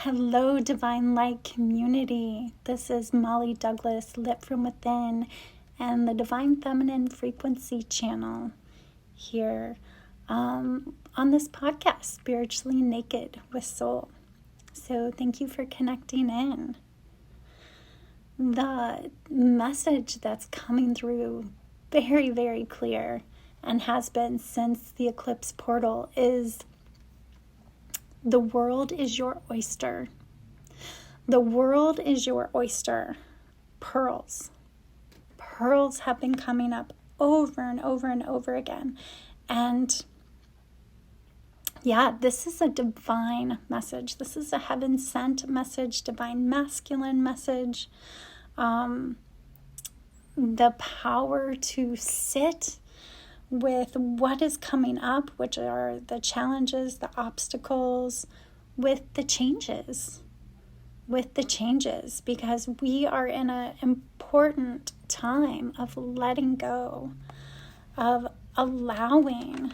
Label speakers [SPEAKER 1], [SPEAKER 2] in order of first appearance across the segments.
[SPEAKER 1] Hello, Divine Light community. This is Molly Douglas, Lit from Within, and the Divine Feminine Frequency channel here on this podcast, Spiritually Naked with Soul. So thank you for connecting in. The message that's coming through very, very clear and has been since the eclipse portal is the world is your oyster. The world is your oyster. Pearls. Pearls have been coming up over and over and over again. And yeah, this is a divine message. This is a heaven-sent message, divine masculine message. The power to sit with what is coming up, which are the challenges, the obstacles, with the changes, because we are in an important time of letting go, of allowing,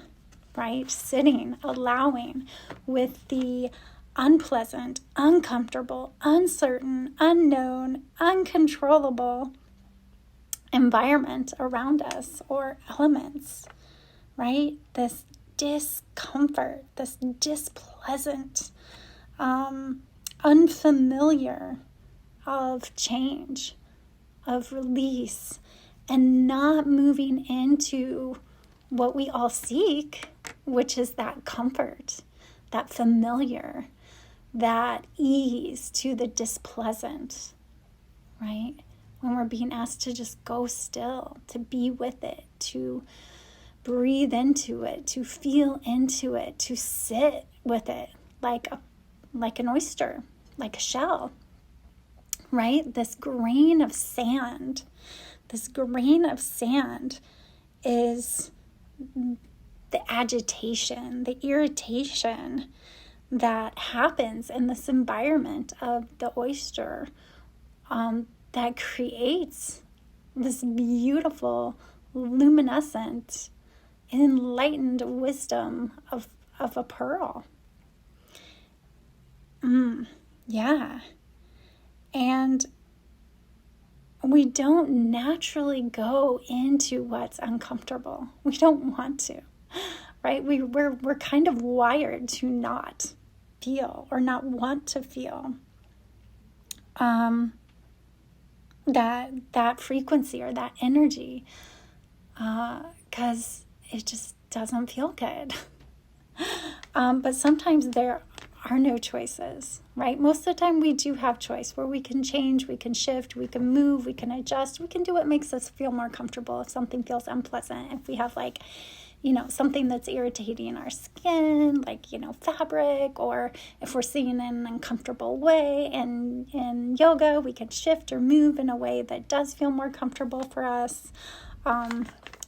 [SPEAKER 1] right? Sitting, allowing with the unpleasant, uncomfortable, uncertain, unknown, uncontrollable environment around us or elements, right? This discomfort, this displeasant, unfamiliar of change, of release, and not moving into what we all seek, which is that comfort, that familiar, that ease to the displeasant, right? When we're being asked to just go still, to be with it, to breathe into it, to feel into it, to sit with it like an oyster, like a shell, right? This grain of sand is the agitation, the irritation that happens in this environment of the oyster, that creates this beautiful, luminescent, enlightened wisdom of a pearl. Yeah. And we don't naturally go into what's uncomfortable. We don't want to, right? We're kind of wired to not feel or not want to feel that frequency or that energy, because it just doesn't feel good. But sometimes there are no choices, right? Most of the time we do have choice where we can change, we can shift, we can move, we can adjust, we can do what makes us feel more comfortable if something feels unpleasant. If we have something that's irritating our skin, fabric, or if we're seeing in an uncomfortable way in yoga, we can shift or move in a way that does feel more comfortable for us.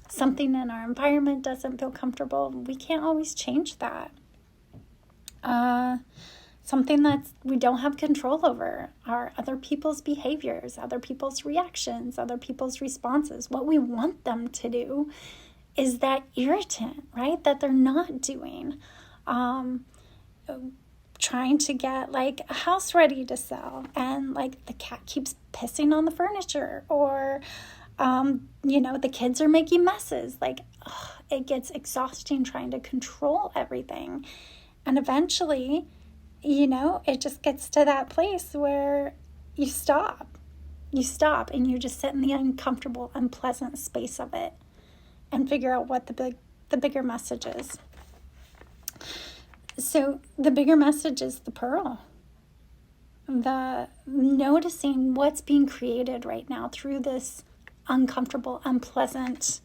[SPEAKER 1] Something in our environment doesn't feel comfortable, we can't always change that. Something that we don't have control over are other people's behaviors, other people's reactions, other people's responses. What we want them to do is that irritant, right? That they're not doing. Trying to get a house ready to sell, and the cat keeps pissing on the furniture, or the kids are making messes. It gets exhausting trying to control everything. And eventually, it just gets to that place where you stop and you just sit in the uncomfortable, unpleasant space of it and figure out what the bigger message is. So the bigger message is the pearl. The noticing what's being created right now through this uncomfortable, unpleasant,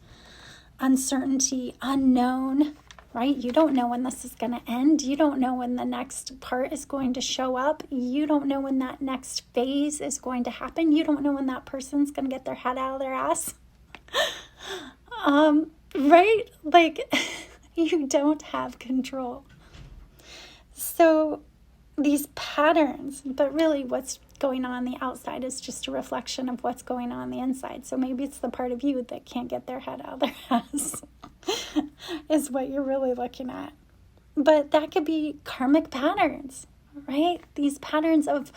[SPEAKER 1] uncertainty, unknown, right? You don't know when this is going to end. You don't know when the next part is going to show up. You don't know when that next phase is going to happen. You don't know when that person's going to get their head out of their ass. Right? You don't have control. So these patterns, but really what's going on the outside is just a reflection of what's going on the inside. So maybe it's the part of you that can't get their head out of their ass is what you're really looking at. But that could be karmic patterns, right? These patterns of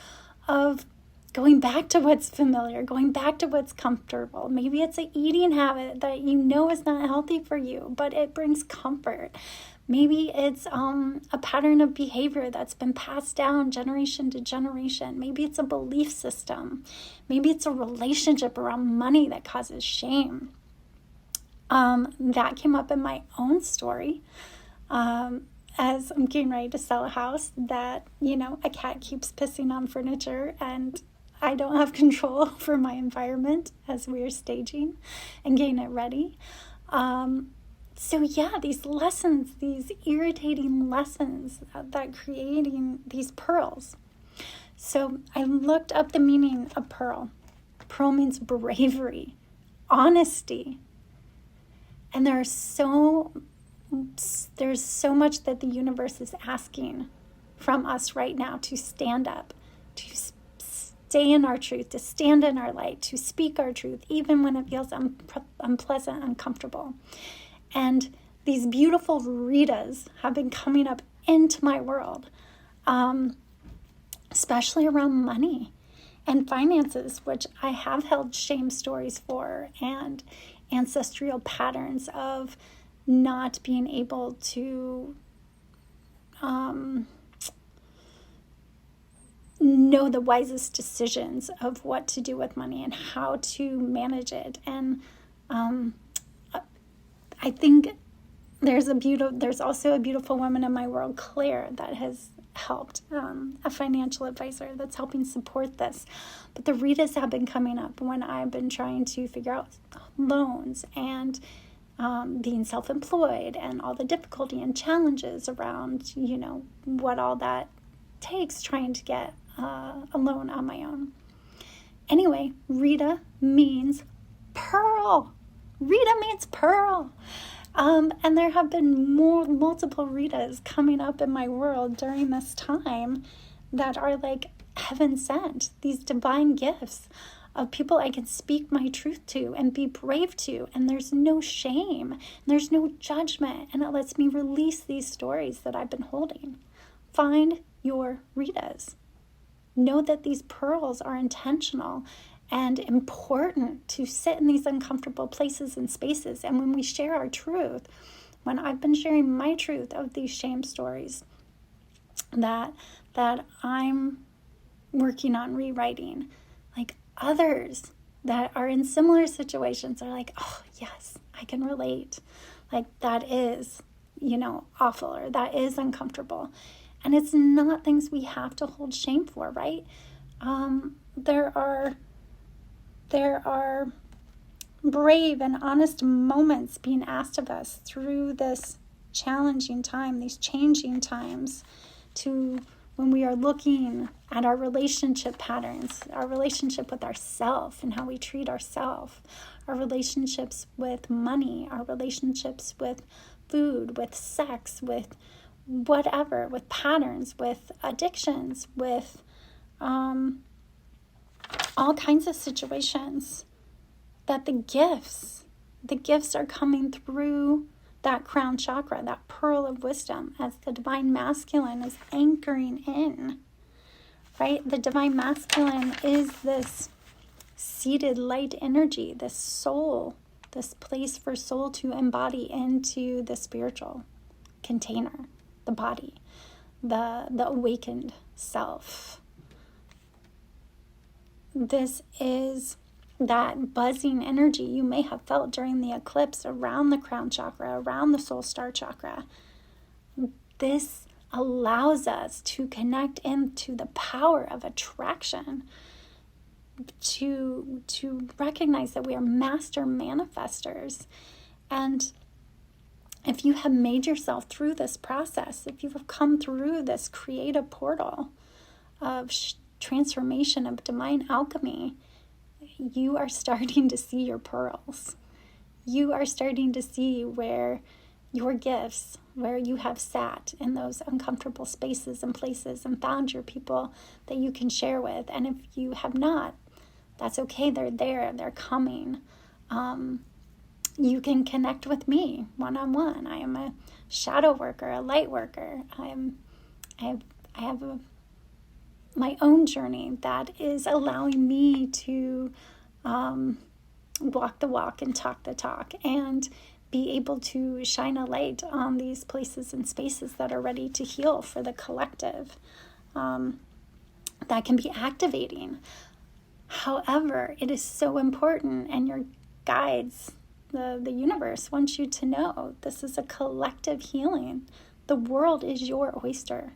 [SPEAKER 1] going back to what's familiar, going back to what's comfortable. Maybe it's an eating habit that you know is not healthy for you, but it brings comfort. Maybe it's a pattern of behavior that's been passed down generation to generation. Maybe it's a belief system. Maybe it's a relationship around money that causes shame. That came up in my own story. As I'm getting ready to sell a house that, a cat keeps pissing on furniture and I don't have control over my environment as we're staging and getting it ready. So yeah, these lessons, these irritating lessons that creating these pearls. So I looked up the meaning of pearl. Pearl means bravery, honesty. And there's so much that the universe is asking from us right now to stand up, to stay in our truth, to stand in our light, to speak our truth, even when it feels unpleasant, uncomfortable. And these beautiful Ritas have been coming up into my world, especially around money and finances, which I have held shame stories for, and ancestral patterns of not being able to know the wisest decisions of what to do with money and how to manage it. And I think there's also a beautiful woman in my world, Claire, that has helped, a financial advisor that's helping support this. But the Ritas have been coming up when I've been trying to figure out loans and being self-employed and all the difficulty and challenges around, what all that takes trying to get a loan on my own. Anyway, Rita means pearl. Rita means pearl. And there have been multiple Ritas coming up in my world during this time that are like heaven sent, these divine gifts of people I can speak my truth to and be brave to. And there's no shame, and there's no judgment, and it lets me release these stories that I've been holding. Find your Ritas. Know that these pearls are intentional and important to sit in these uncomfortable places and spaces. And when we share our truth, when I've been sharing my truth of these shame stories that I'm working on rewriting, like others that are in similar situations are like, oh yes, I can relate. Like that is, awful, or that is uncomfortable. And it's not things we have to hold shame for, right? There are brave and honest moments being asked of us through this challenging time, these changing times, to when we are looking at our relationship patterns, our relationship with ourselves and how we treat ourselves, our relationships with money, our relationships with food, with sex, with whatever, with patterns, with addictions, with all kinds of situations, that the gifts are coming through that crown chakra, that pearl of wisdom, as the divine masculine is anchoring in, right? The divine masculine is this seated light energy, this soul, this place for soul to embody into the spiritual container, the body, the awakened self. This is that buzzing energy you may have felt during the eclipse around the crown chakra, around the soul star chakra. This allows us to connect into the power of attraction, to recognize that we are master manifestors. And if you have made yourself through this process, if you have come through this creative portal of transformation, of divine alchemy, you are starting to see your pearls. You are starting to see where your gifts, where you have sat in those uncomfortable spaces and places and found your people that you can share with. And if you have not, that's okay. They're there. They're coming. You can connect with me one-on-one. I am a shadow worker, a light worker. I have a my own journey that is allowing me to walk the walk and talk the talk and be able to shine a light on these places and spaces that are ready to heal for the collective. That can be activating. However, it is so important, and your guides, the universe wants you to know this is a collective healing. The world is your oyster.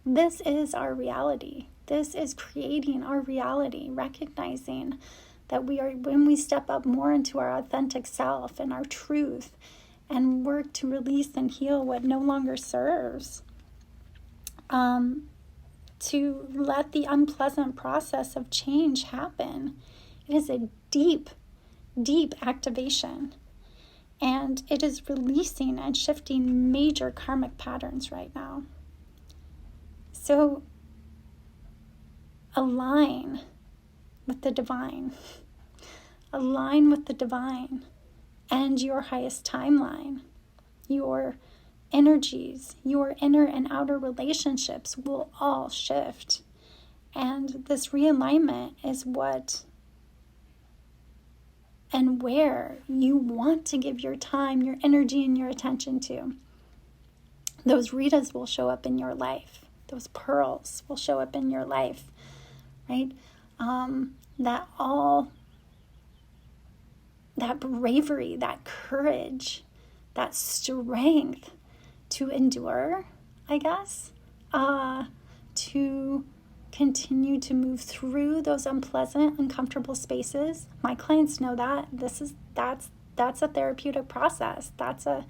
[SPEAKER 1] This is our reality. This is creating our reality, recognizing that when we step up more into our authentic self and our truth and work to release and heal what no longer serves, to let the unpleasant process of change happen. It is a deep, deep activation. And it is releasing and shifting major karmic patterns right now. So align with the divine. Align with the divine and your highest timeline. Your energies, your inner and outer relationships will all shift. And this realignment is what and where you want to give your time, your energy, and your attention to. Those Ritas will show up in your life. Those pearls will show up in your life, right? That bravery, that courage, that strength to endure, I guess, to continue to move through those unpleasant, uncomfortable spaces. My clients know that that's a therapeutic process. That's a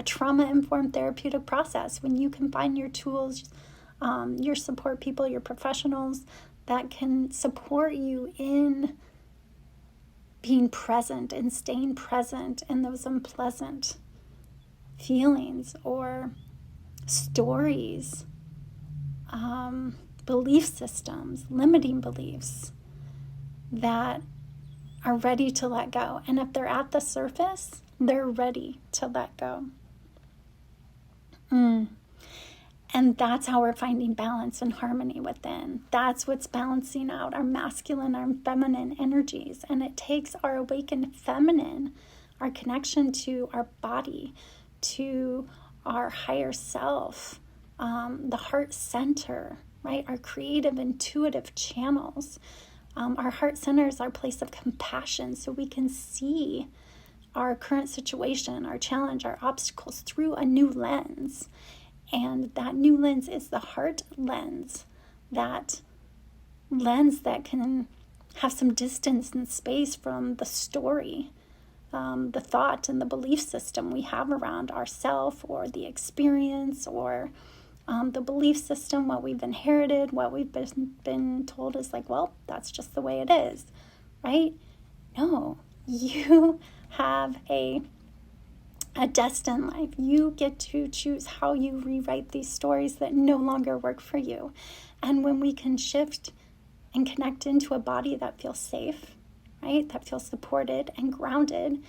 [SPEAKER 1] trauma-informed therapeutic process. When you combine your tools, your support people, your professionals that can support you in being present and staying present in those unpleasant feelings or stories, belief systems, limiting beliefs that are ready to let go. And if they're at the surface, they're ready to let go. And that's how we're finding balance and harmony within. That's what's balancing out our masculine, our feminine energies. And it takes our awakened feminine, our connection to our body, to our higher self, the heart center, right? Our creative, intuitive channels. Our heart center is our place of compassion, so we can see our current situation, our challenge, our obstacles through a new lens. And that new lens is the heart lens, that lens that can have some distance and space from the story, the thought and the belief system we have around ourself or the experience or the belief system, what we've inherited, what we've been told is like, well, that's just the way it is, right? No, you have a destined life. You get to choose how you rewrite these stories that no longer work for you. And when we can shift and connect into a body that feels safe, right, that feels supported and grounded,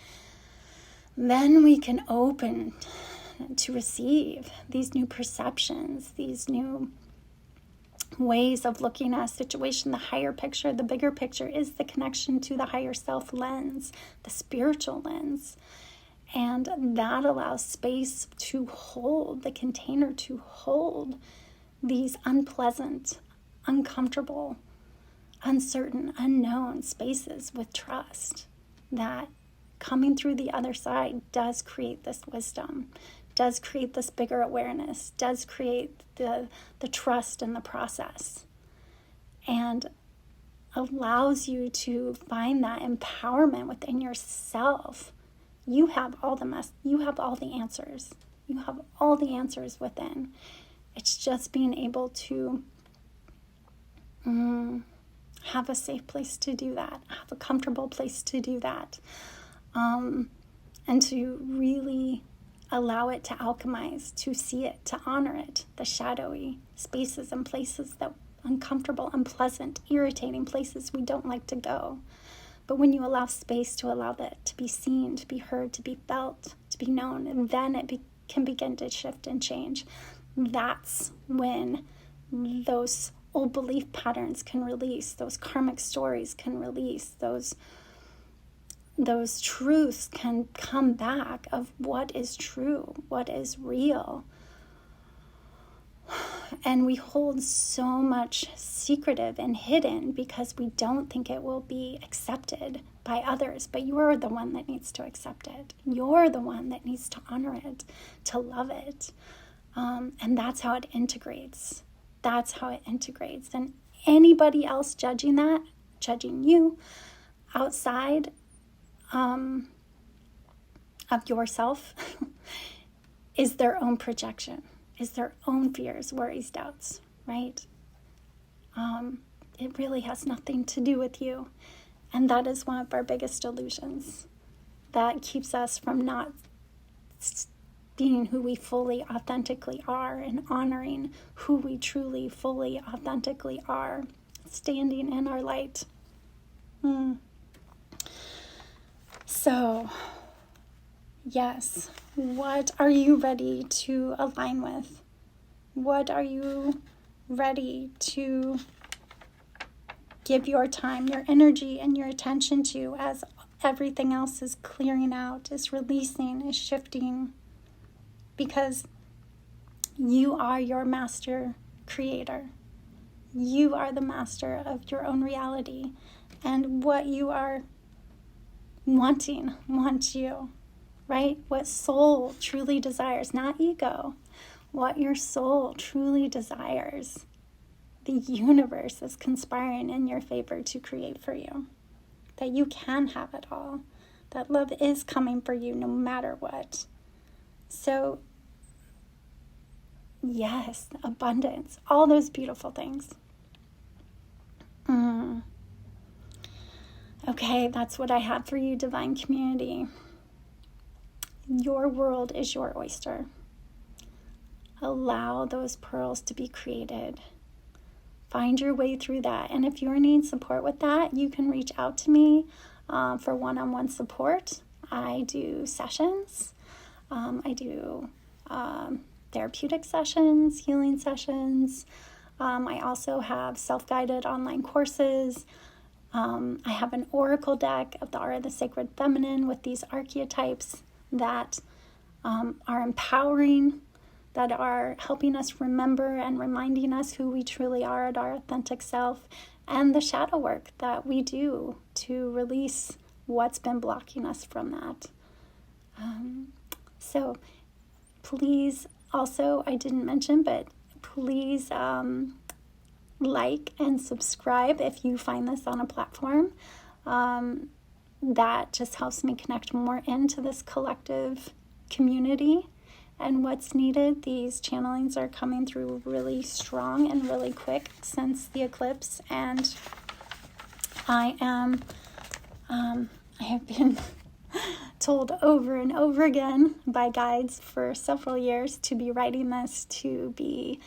[SPEAKER 1] then we can open to receive these new perceptions, these new ways of looking at a situation. The higher picture, the bigger picture is the connection to the higher self lens, the spiritual lens. And that allows space to hold, the container to hold these unpleasant, uncomfortable, uncertain, unknown spaces with trust that coming through the other side does create this wisdom, does create this bigger awareness, does create the trust in the process, and allows you to find that empowerment within yourself. You have all the answers. You have all the answers within. It's just being able to have a safe place to do that, have a comfortable place to do that, and to really allow it to alchemize, to see it, to honor it, the shadowy spaces and places that uncomfortable, unpleasant, irritating places we don't like to go. But when you allow space to allow that to be seen, to be heard, to be felt, to be known, and then it can begin to shift and change. That's when those old belief patterns can release, those karmic stories can release, those truths can come back of what is true, what is real. And we hold so much secretive and hidden because we don't think it will be accepted by others. But you're the one that needs to accept it. You're the one that needs to honor it, to love it. And that's how it integrates. That's how it integrates. And anybody else judging you outside of yourself is their own projection, is their own fears, worries, doubts, right? It really has nothing to do with you. And that is one of our biggest illusions that keeps us from not being who we fully, authentically are and honoring who we truly, fully, authentically are, standing in our light. So, yes, what are you ready to align with? What are you ready to give your time, your energy, and your attention to as everything else is clearing out, is releasing, is shifting? Because you are your master creator. You are the master of your own reality. And what you are wanting wants you, right? What soul truly desires, not ego. What your soul truly desires, the universe is conspiring in your favor to create for you. That you can have it all. That love is coming for you no matter what. So, yes, abundance, all those beautiful things. Okay, that's what I have for you, divine community. Your world is your oyster. Allow those pearls to be created. Find your way through that. And if you're needing support with that, you can reach out to me for one-on-one support. I do sessions. I do therapeutic sessions, healing sessions. I also have self-guided online courses. I have an oracle deck of the Art of the Sacred Feminine with these archetypes that are empowering, that are helping us remember and reminding us who we truly are at our authentic self, and the shadow work that we do to release what's been blocking us from that. So please, also, I didn't mention, but please like and subscribe if you find this on a platform. That just helps me connect more into this collective community and what's needed. These channelings are coming through really strong and really quick since the eclipse, and I have been told over and over again by guides for several years to be writing this, to be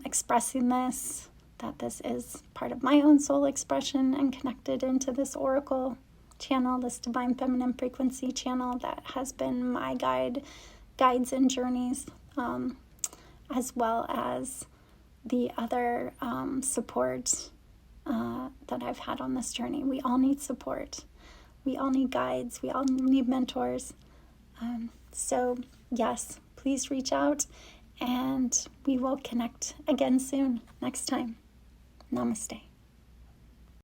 [SPEAKER 1] expressing this, that this is part of my own soul expression and connected into this oracle channel, this divine feminine frequency channel that has been my guides and journeys, as well as the other support that I've had on this journey. We all need support. We all need guides. We all need mentors. So yes, please reach out, and we will connect again soon next time. Namaste.